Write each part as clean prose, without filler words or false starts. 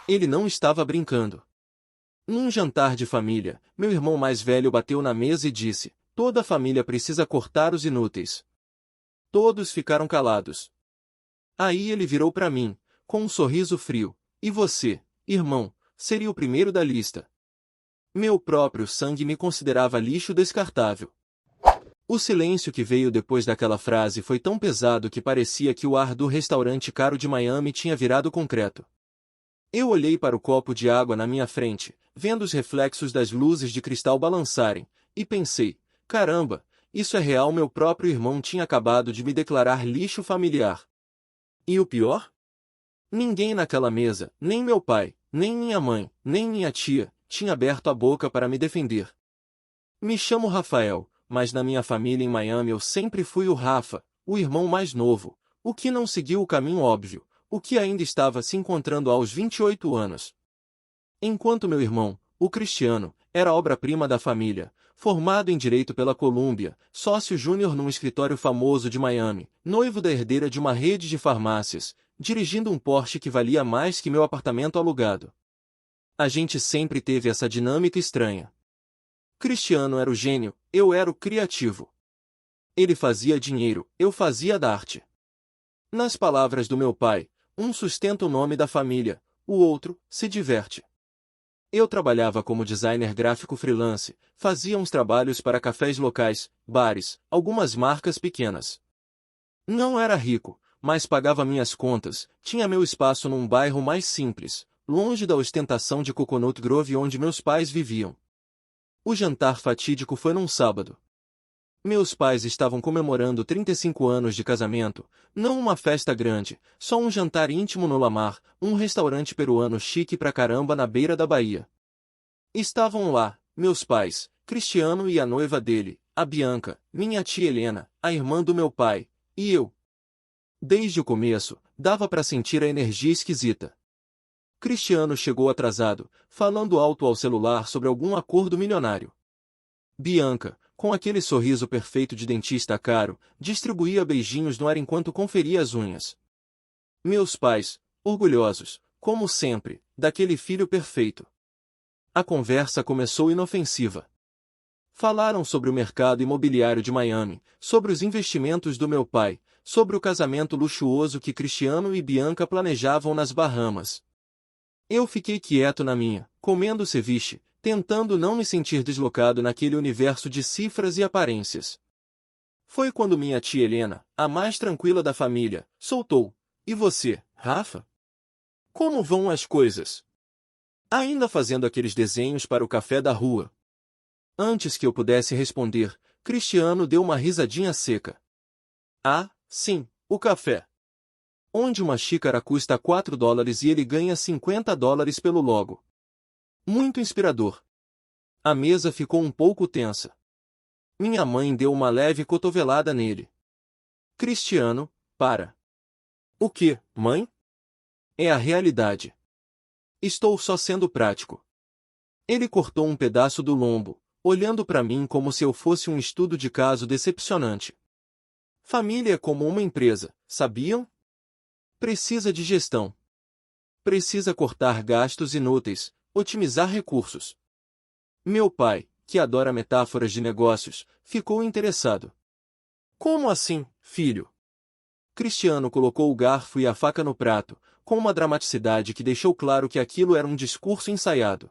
Ele não estava brincando. Num jantar de família, meu irmão mais velho bateu na mesa e disse: "Toda a família precisa cortar os inúteis." Todos ficaram calados. Aí ele virou para mim, com um sorriso frio: "E você, irmão, seria o primeiro da lista." Meu próprio sangue me considerava lixo descartável. O silêncio que veio depois daquela frase foi tão pesado que parecia que o ar do restaurante caro de Miami tinha virado concreto. Eu olhei para o copo de água na minha frente, vendo os reflexos das luzes de cristal balançarem, e pensei: caramba, isso é real, meu próprio irmão tinha acabado de me declarar lixo familiar. E o pior? Ninguém naquela mesa, nem meu pai, nem minha mãe, nem minha tia, tinha aberto a boca para me defender. Me chamo Rafael, mas na minha família em Miami eu sempre fui o Rafa, o irmão mais novo, o que não seguiu o caminho óbvio, o que ainda estava se encontrando aos 28 anos. Enquanto meu irmão, o Cristiano, era obra-prima da família, formado em Direito pela Colômbia, sócio júnior num escritório famoso de Miami, noivo da herdeira de uma rede de farmácias, dirigindo um Porsche que valia mais que meu apartamento alugado. A gente sempre teve essa dinâmica estranha. Cristiano era o gênio, eu era o criativo. Ele fazia dinheiro, eu fazia da arte. Nas palavras do meu pai, um sustenta o nome da família, o outro se diverte. Eu trabalhava como designer gráfico freelance, fazia uns trabalhos para cafés locais, bares, algumas marcas pequenas. Não era rico, mas pagava minhas contas, tinha meu espaço num bairro mais simples, longe da ostentação de Coconut Grove onde meus pais viviam. O jantar fatídico foi num sábado. Meus pais estavam comemorando 35 anos de casamento, não uma festa grande, só um jantar íntimo no Lamar, um restaurante peruano chique pra caramba na beira da Bahia. Estavam lá, meus pais, Cristiano e a noiva dele, a Bianca, minha tia Helena, a irmã do meu pai, e eu. Desde o começo, dava pra sentir a energia esquisita. Cristiano chegou atrasado, falando alto ao celular sobre algum acordo milionário. Bianca, com aquele sorriso perfeito de dentista caro, distribuía beijinhos no ar enquanto conferia as unhas. Meus pais, orgulhosos, como sempre, daquele filho perfeito. A conversa começou inofensiva. Falaram sobre o mercado imobiliário de Miami, sobre os investimentos do meu pai, sobre o casamento luxuoso que Cristiano e Bianca planejavam nas Bahamas. Eu fiquei quieto na minha, comendo ceviche, tentando não me sentir deslocado naquele universo de cifras e aparências. Foi quando minha tia Helena, a mais tranquila da família, soltou: "E você, Rafa? Como vão as coisas? Ainda fazendo aqueles desenhos para o café da rua?" Antes que eu pudesse responder, Cristiano deu uma risadinha seca. "Ah, sim, o café. Onde uma xícara custa $4 e ele ganha $50 pelo logo. Muito inspirador." A mesa ficou um pouco tensa. Minha mãe deu uma leve cotovelada nele. "Cristiano, para." "O quê, mãe?" "É a realidade. Estou só sendo prático." Ele cortou um pedaço do lombo, olhando para mim como se eu fosse um estudo de caso decepcionante. Família é como uma empresa, sabiam? Precisa de gestão. Precisa cortar gastos inúteis, otimizar recursos. Meu pai, que adora metáforas de negócios, ficou interessado. "Como assim, filho?" Cristiano colocou o garfo e a faca no prato, com uma dramaticidade que deixou claro que aquilo era um discurso ensaiado.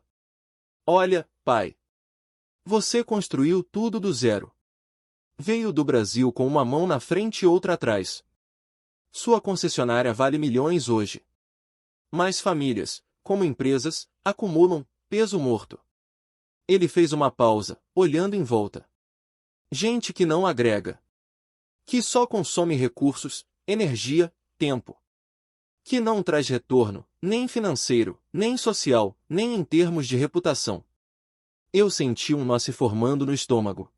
"Olha, pai. Você construiu tudo do zero. Veio do Brasil com uma mão na frente e outra atrás. Sua concessionária vale milhões hoje. Mas famílias, como empresas, acumulam peso morto." Ele fez uma pausa, olhando em volta. "Gente que não agrega. Que só consome recursos, energia, tempo. Que não traz retorno, nem financeiro, nem social, nem em termos de reputação." Eu senti um nó se formando no estômago.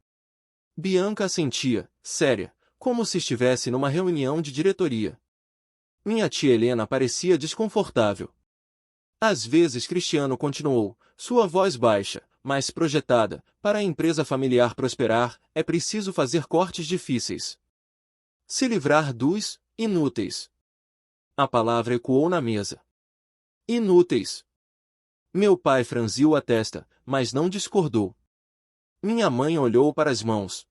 Bianca assentia, séria, como se estivesse numa reunião de diretoria. Minha tia Helena parecia desconfortável. Às vezes Cristiano continuou, sua voz baixa, mas projetada: "Para a empresa familiar prosperar, é preciso fazer cortes difíceis. Se livrar dos inúteis." A palavra ecoou na mesa. Inúteis. Meu pai franziu a testa, mas não discordou. Minha mãe olhou para as mãos.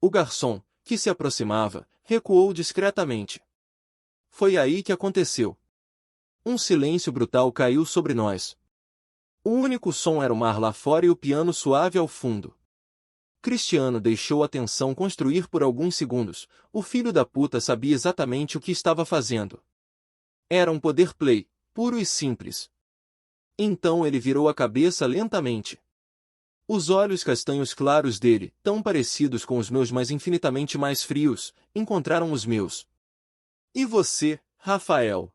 O garçom, que se aproximava, recuou discretamente. Foi aí que aconteceu. Um silêncio brutal caiu sobre nós. O único som era o mar lá fora e o piano suave ao fundo. Cristiano deixou a tensão construir por alguns segundos. O filho da puta sabia exatamente o que estava fazendo. Era um poder play, puro e simples. Então ele virou a cabeça lentamente. Os olhos castanhos claros dele, tão parecidos com os meus mas infinitamente mais frios, encontraram os meus. E você, Rafael?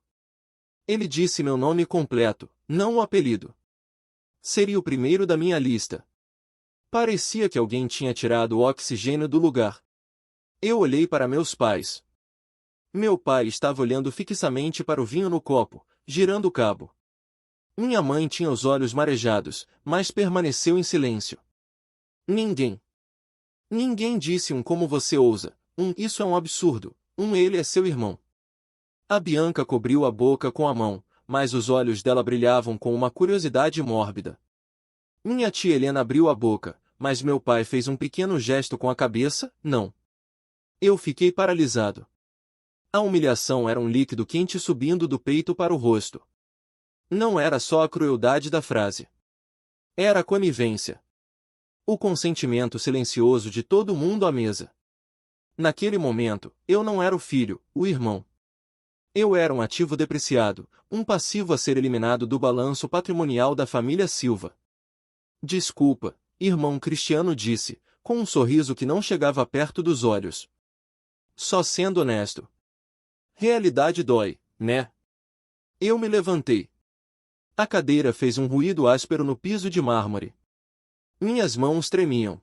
Ele disse meu nome completo, não o apelido. Seria o primeiro da minha lista. Parecia que alguém tinha tirado o oxigênio do lugar. Eu olhei para meus pais. Meu pai estava olhando fixamente para o vinho no copo, girando o cabo. Minha mãe tinha os olhos marejados, mas permaneceu em silêncio. Ninguém disse um como você ousa, isso é um absurdo, ele é seu irmão. A Bianca cobriu a boca com a mão, mas os olhos dela brilhavam com uma curiosidade mórbida. Minha tia Helena abriu a boca, mas meu pai fez um pequeno gesto com a cabeça, não. Eu fiquei paralisado. A humilhação era um líquido quente subindo do peito para o rosto. Não era só a crueldade da frase. Era a conivência. O consentimento silencioso de todo mundo à mesa. Naquele momento, eu não era o filho, o irmão. Eu era um ativo depreciado, um passivo a ser eliminado do balanço patrimonial da família Silva. Desculpa, irmão Cristiano disse, com um sorriso que não chegava perto dos olhos. Só sendo honesto. Realidade dói, né? Eu me levantei. A cadeira fez um ruído áspero no piso de mármore. Minhas mãos tremiam.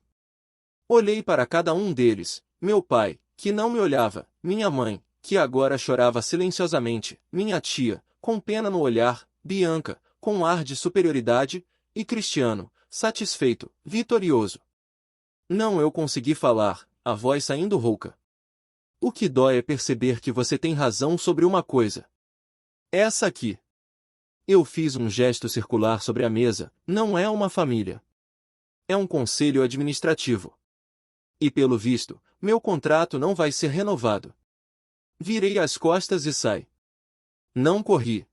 Olhei para cada um deles, meu pai, que não me olhava, minha mãe, que agora chorava silenciosamente, minha tia, com pena no olhar, Bianca, com um ar de superioridade, e Cristiano, satisfeito, vitorioso. Não eu consegui falar, a voz saindo rouca. O que dói é perceber que você tem razão sobre uma coisa. Essa aqui. Eu fiz um gesto circular sobre a mesa, não é uma família. É um conselho administrativo. E pelo visto, meu contrato não vai ser renovado. Virei as costas e saí. Não corri.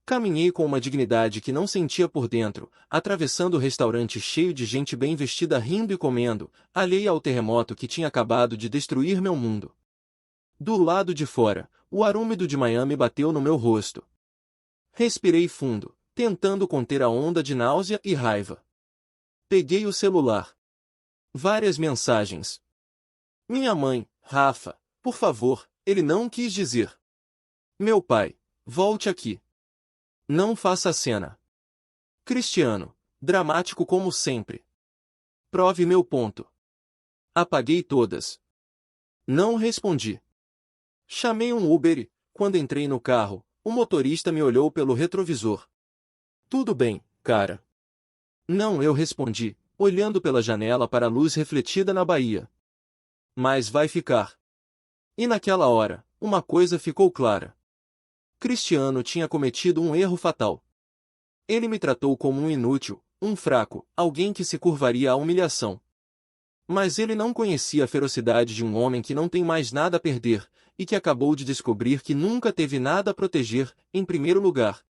Caminhei com uma dignidade que não sentia por dentro, atravessando o restaurante cheio de gente bem vestida rindo e comendo, alheia ao terremoto que tinha acabado de destruir meu mundo. Do lado de fora, o ar úmido de Miami bateu no meu rosto. Respirei fundo, tentando conter a onda de náusea e raiva. Peguei o celular. Várias mensagens. Minha mãe, Rafa, por favor, ele não quis dizer. Meu pai, volte aqui. Não faça cena. Cristiano, dramático como sempre. Prove meu ponto. Apaguei todas. Não respondi. Chamei um Uber e, quando entrei no carro, o motorista me olhou pelo retrovisor. Tudo bem, cara. Não, eu respondi, olhando pela janela para a luz refletida na baía. Mas vai ficar. E naquela hora, uma coisa ficou clara. Cristiano tinha cometido um erro fatal. Ele me tratou como um inútil, um fraco, alguém que se curvaria à humilhação. Mas ele não conhecia a ferocidade de um homem que não tem mais nada a perder, e que acabou de descobrir que nunca teve nada a proteger, em primeiro lugar.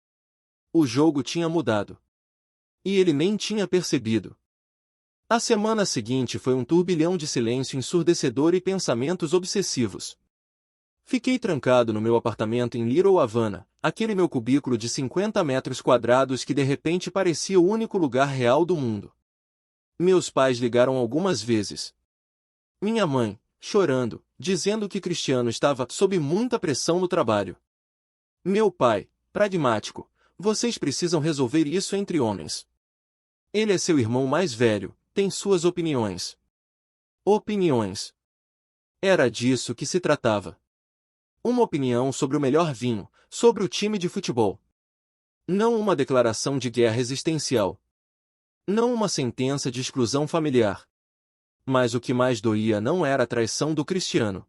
O jogo tinha mudado. E ele nem tinha percebido. A semana seguinte foi um turbilhão de silêncio ensurdecedor e pensamentos obsessivos. Fiquei trancado no meu apartamento em Little Havana, aquele meu cubículo de 50 metros quadrados que de repente parecia o único lugar real do mundo. Meus pais ligaram algumas vezes. Minha mãe, chorando, dizendo que Cristiano estava sob muita pressão no trabalho. Meu pai, pragmático, vocês precisam resolver isso entre homens. Ele é seu irmão mais velho, tem suas opiniões. Opiniões. Era disso que se tratava. Uma opinião sobre o melhor vinho, sobre o time de futebol. Não uma declaração de guerra existencial. Não uma sentença de exclusão familiar. Mas o que mais doía não era a traição do Cristiano.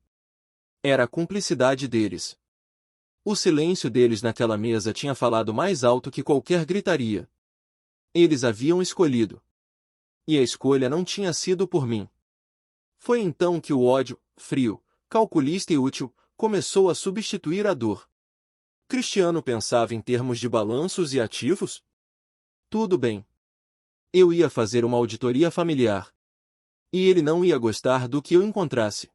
Era a cumplicidade deles. O silêncio deles naquela mesa tinha falado mais alto que qualquer gritaria. Eles haviam escolhido. E a escolha não tinha sido por mim. Foi então que o ódio, frio, calculista e útil, começou a substituir a dor. Cristiano pensava em termos de balanços e ativos? Tudo bem. Eu ia fazer uma auditoria familiar. E ele não ia gostar do que eu encontrasse.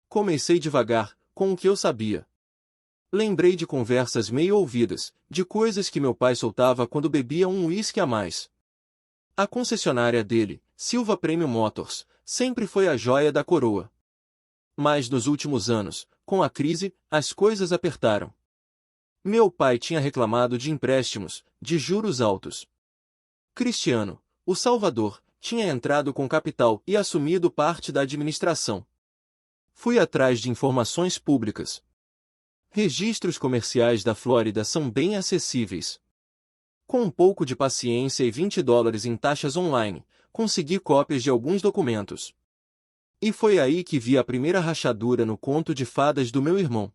Comecei devagar, com o que eu sabia. Lembrei de conversas meio ouvidas, de coisas que meu pai soltava quando bebia um uísque a mais. A concessionária dele, Silva Premium Motors, sempre foi a joia da coroa. Mas nos últimos anos, com a crise, as coisas apertaram. Meu pai tinha reclamado de empréstimos, de juros altos. Cristiano, o Salvador, tinha entrado com capital e assumido parte da administração. Fui atrás de informações públicas. Registros comerciais da Flórida são bem acessíveis. Com um pouco de paciência e $20 em taxas online, consegui cópias de alguns documentos. E foi aí que vi a primeira rachadura no conto de fadas do meu irmão.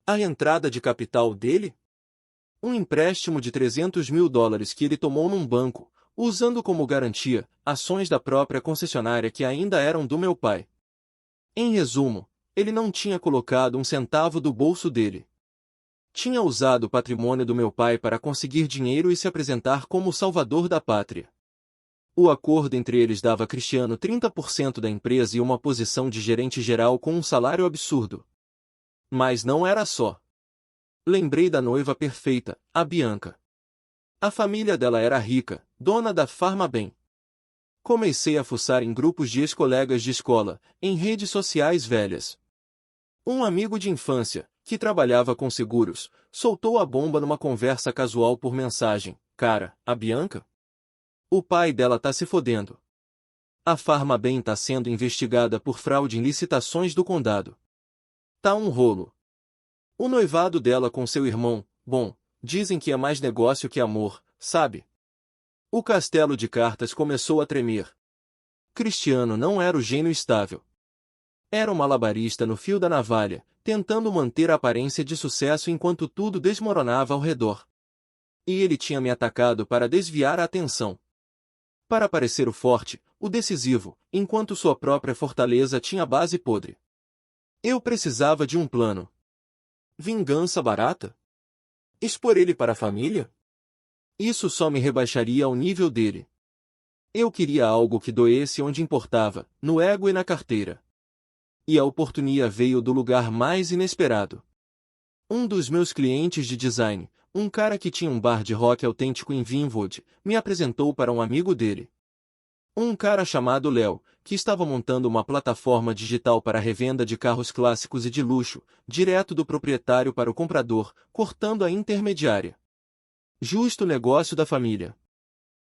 A entrada de capital dele? Um empréstimo de $300 mil que ele tomou num banco, usando como garantia ações da própria concessionária que ainda eram do meu pai. Em resumo, ele não tinha colocado um centavo do bolso dele. Tinha usado o patrimônio do meu pai para conseguir dinheiro e se apresentar como o salvador da pátria. O acordo entre eles dava a Cristiano 30% da empresa e uma posição de gerente geral com um salário absurdo. Mas não era só. Lembrei da noiva perfeita, a Bianca. A família dela era rica, dona da Farmabem. Comecei a fuçar em grupos de ex-colegas de escola, em redes sociais velhas. Um amigo de infância, que trabalhava com seguros, soltou a bomba numa conversa casual por mensagem. Cara, a Bianca? O pai dela tá se fodendo. A Farmabem tá sendo investigada por fraude em licitações do condado. Tá um rolo. O noivado dela com seu irmão, bom, dizem que é mais negócio que amor, sabe? O castelo de cartas começou a tremer. Cristiano não era o gênio estável. Era um malabarista no fio da navalha, tentando manter a aparência de sucesso enquanto tudo desmoronava ao redor. E ele tinha me atacado para desviar a atenção. Para parecer o forte, o decisivo, enquanto sua própria fortaleza tinha base podre. Eu precisava de um plano. Vingança barata? Expor ele para a família? Isso só me rebaixaria ao nível dele. Eu queria algo que doesse onde importava, no ego e na carteira. E a oportunidade veio do lugar mais inesperado. Um dos meus clientes de design, um cara que tinha um bar de rock autêntico em Vinwood, me apresentou para um amigo dele. Um cara chamado Léo, que estava montando uma plataforma digital para revenda de carros clássicos e de luxo, direto do proprietário para o comprador, cortando a intermediária. Justo negócio da família.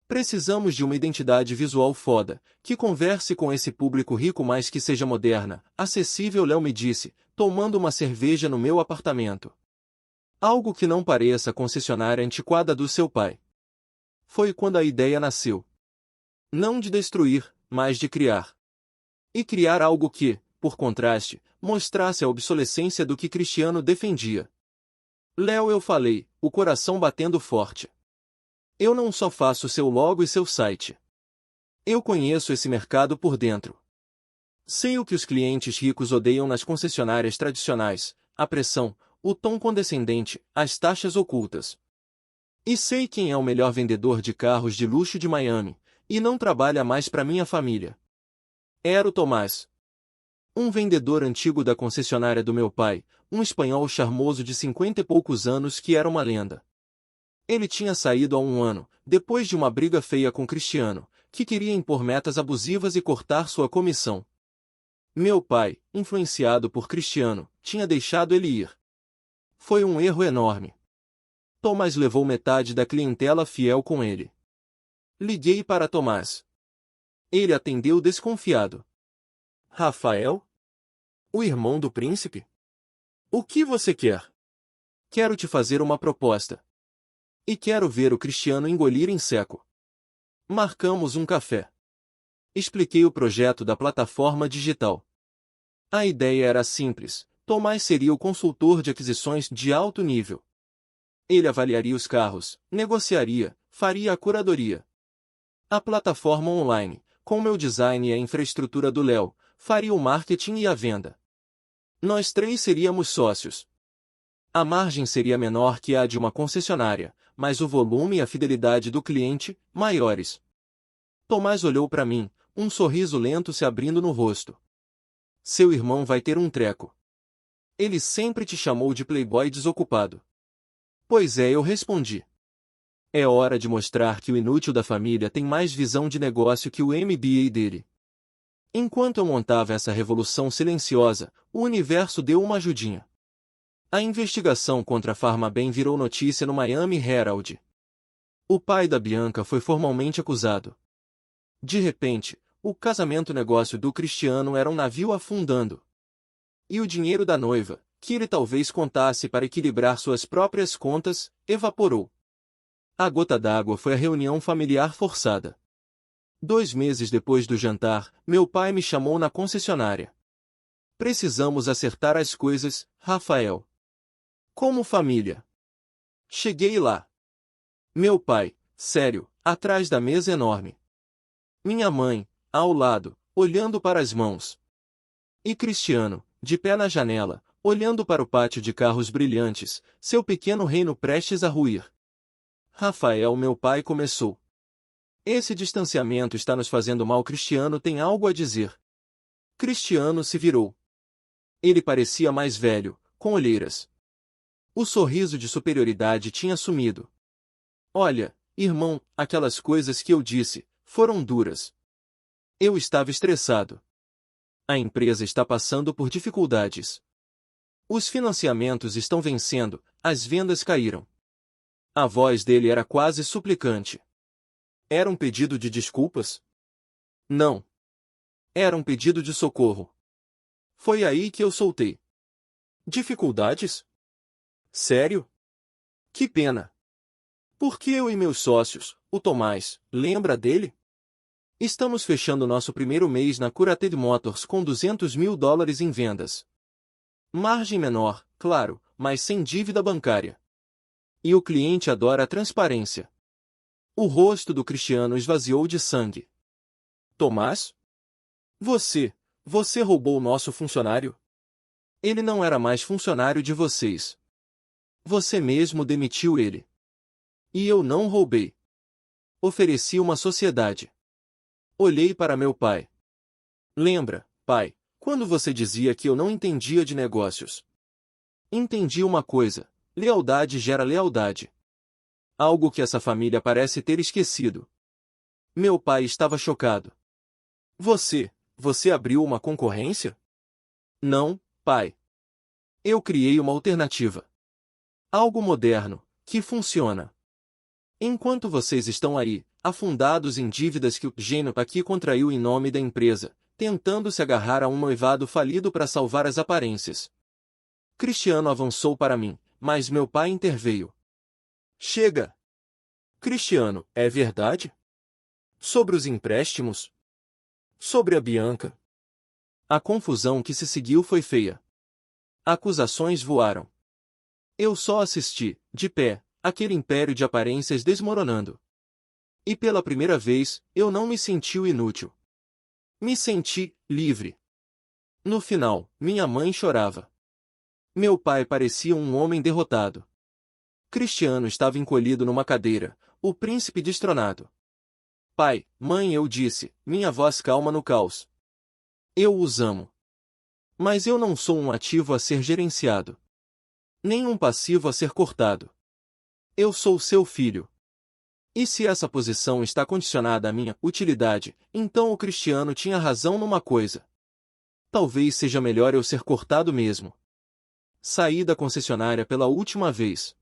Precisamos de uma identidade visual foda, que converse com esse público rico mas que seja moderna, acessível, Léo me disse, tomando uma cerveja no meu apartamento. Algo que não pareça a concessionária antiquada do seu pai. Foi quando a ideia nasceu. Não de destruir, mas de criar. E criar algo que, por contraste, mostrasse a obsolescência do que Cristiano defendia. Léo, eu falei, o coração batendo forte. Eu não só faço seu logo e seu site. Eu conheço esse mercado por dentro. Sei o que os clientes ricos odeiam nas concessionárias tradicionais, a pressão, o tom condescendente, as taxas ocultas. E sei quem é o melhor vendedor de carros de luxo de Miami, e não trabalha mais para minha família. Era o Tomás. Um vendedor antigo da concessionária do meu pai, um espanhol charmoso de 50 e poucos anos que era uma lenda. Ele tinha saído há um ano, depois de uma briga feia com Cristiano, que queria impor metas abusivas e cortar sua comissão. Meu pai, influenciado por Cristiano, tinha deixado ele ir. Foi um erro enorme. Tomás levou metade da clientela fiel com ele. Liguei para Tomás. Ele atendeu desconfiado. Rafael? O irmão do príncipe? O que você quer? Quero te fazer uma proposta. E quero ver o Cristiano engolir em seco. Marcamos um café. Expliquei o projeto da plataforma digital. A ideia era simples. Tomás seria o consultor de aquisições de alto nível. Ele avaliaria os carros, negociaria, faria a curadoria. A plataforma online, com meu design e a infraestrutura do Léo, faria o marketing e a venda. Nós três seríamos sócios. A margem seria menor que a de uma concessionária, mas o volume e a fidelidade do cliente, maiores. Tomás olhou para mim, um sorriso lento se abrindo no rosto. Seu irmão vai ter um treco. Ele sempre te chamou de playboy desocupado. Pois é, eu respondi. É hora de mostrar que o inútil da família tem mais visão de negócio que o MBA dele. Enquanto eu montava essa revolução silenciosa, o universo deu uma ajudinha. A investigação contra a Pharmabem virou notícia no Miami Herald. O pai da Bianca foi formalmente acusado. De repente, o casamento-negócio do Cristiano era um navio afundando. E o dinheiro da noiva, que ele talvez contasse para equilibrar suas próprias contas, evaporou. A gota d'água foi a reunião familiar forçada. 2 meses depois do jantar, meu pai me chamou na concessionária. Precisamos acertar as coisas, Rafael. Como família. Cheguei lá. Meu pai, sério, atrás da mesa enorme. Minha mãe, ao lado, olhando para as mãos. E Cristiano, de pé na janela, olhando para o pátio de carros brilhantes, seu pequeno reino prestes a ruir. Rafael, meu pai começou. Esse distanciamento está nos fazendo mal. Cristiano tem algo a dizer. Cristiano se virou. Ele parecia mais velho, com olheiras. O sorriso de superioridade tinha sumido. Olha, irmão, aquelas coisas que eu disse, foram duras. Eu estava estressado. A empresa está passando por dificuldades. Os financiamentos estão vencendo, as vendas caíram. A voz dele era quase suplicante. Era um pedido de desculpas? Não. Era um pedido de socorro. Foi aí que eu soltei. Dificuldades? Sério? Que pena. Porque eu e meus sócios, o Tomás, lembra dele? Estamos fechando nosso primeiro mês na Curated Motors com $200 mil em vendas. Margem menor, claro, mas sem dívida bancária. E o cliente adora a transparência. O rosto do Cristiano esvaziou de sangue. Tomás? Você roubou o nosso funcionário? Ele não era mais funcionário de vocês. Você mesmo demitiu ele. E eu não roubei. Ofereci uma sociedade. Olhei para meu pai. Lembra, pai, quando você dizia que eu não entendia de negócios? Entendi uma coisa: lealdade gera lealdade. Algo que essa família parece ter esquecido. Meu pai estava chocado. Você abriu uma concorrência? Não, pai. Eu criei uma alternativa. Algo moderno, que funciona. Enquanto vocês estão aí, afundados em dívidas que o gênio aqui contraiu em nome da empresa, tentando se agarrar a um noivado falido para salvar as aparências. Cristiano avançou para mim, mas meu pai interveio. Chega! Cristiano, é verdade? Sobre os empréstimos? Sobre a Bianca? A confusão que se seguiu foi feia. Acusações voaram. Eu só assisti, de pé, aquele império de aparências desmoronando. E pela primeira vez, eu não me senti o inútil. Me senti livre. No final, minha mãe chorava. Meu pai parecia um homem derrotado. Cristiano estava encolhido numa cadeira, o príncipe destronado. Pai, mãe, eu disse, minha voz calma no caos. Eu os amo. Mas eu não sou um ativo a ser gerenciado. Nem um passivo a ser cortado. Eu sou seu filho. E se essa posição está condicionada à minha utilidade, então o Cristiano tinha razão numa coisa. Talvez seja melhor eu ser cortado mesmo. Saí da concessionária pela última vez.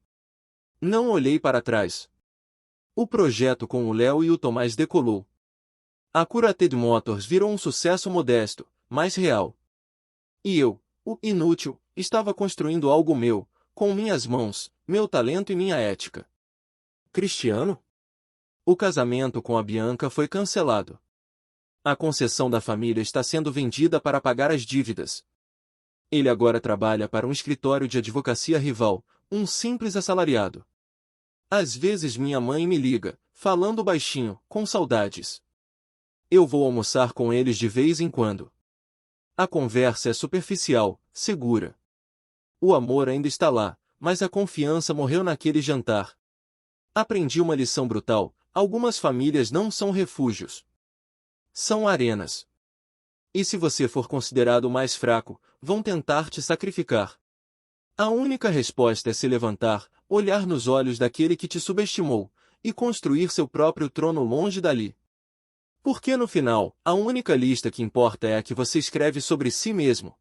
Não olhei para trás. O projeto com o Léo e o Tomás decolou. A Curated Motors virou um sucesso modesto, mas real. E eu, o inútil, estava construindo algo meu, com minhas mãos, meu talento e minha ética. Cristiano? O casamento com a Bianca foi cancelado. A concessão da família está sendo vendida para pagar as dívidas. Ele agora trabalha para um escritório de advocacia rival, um simples assalariado. Às vezes minha mãe me liga, falando baixinho, com saudades. Eu vou almoçar com eles de vez em quando. A conversa é superficial, segura. O amor ainda está lá, mas a confiança morreu naquele jantar. Aprendi uma lição brutal: algumas famílias não são refúgios. São arenas. E se você for considerado o mais fraco, vão tentar te sacrificar. A única resposta é se levantar, olhar nos olhos daquele que te subestimou, e construir seu próprio trono longe dali. Porque no final, a única lista que importa é a que você escreve sobre si mesmo.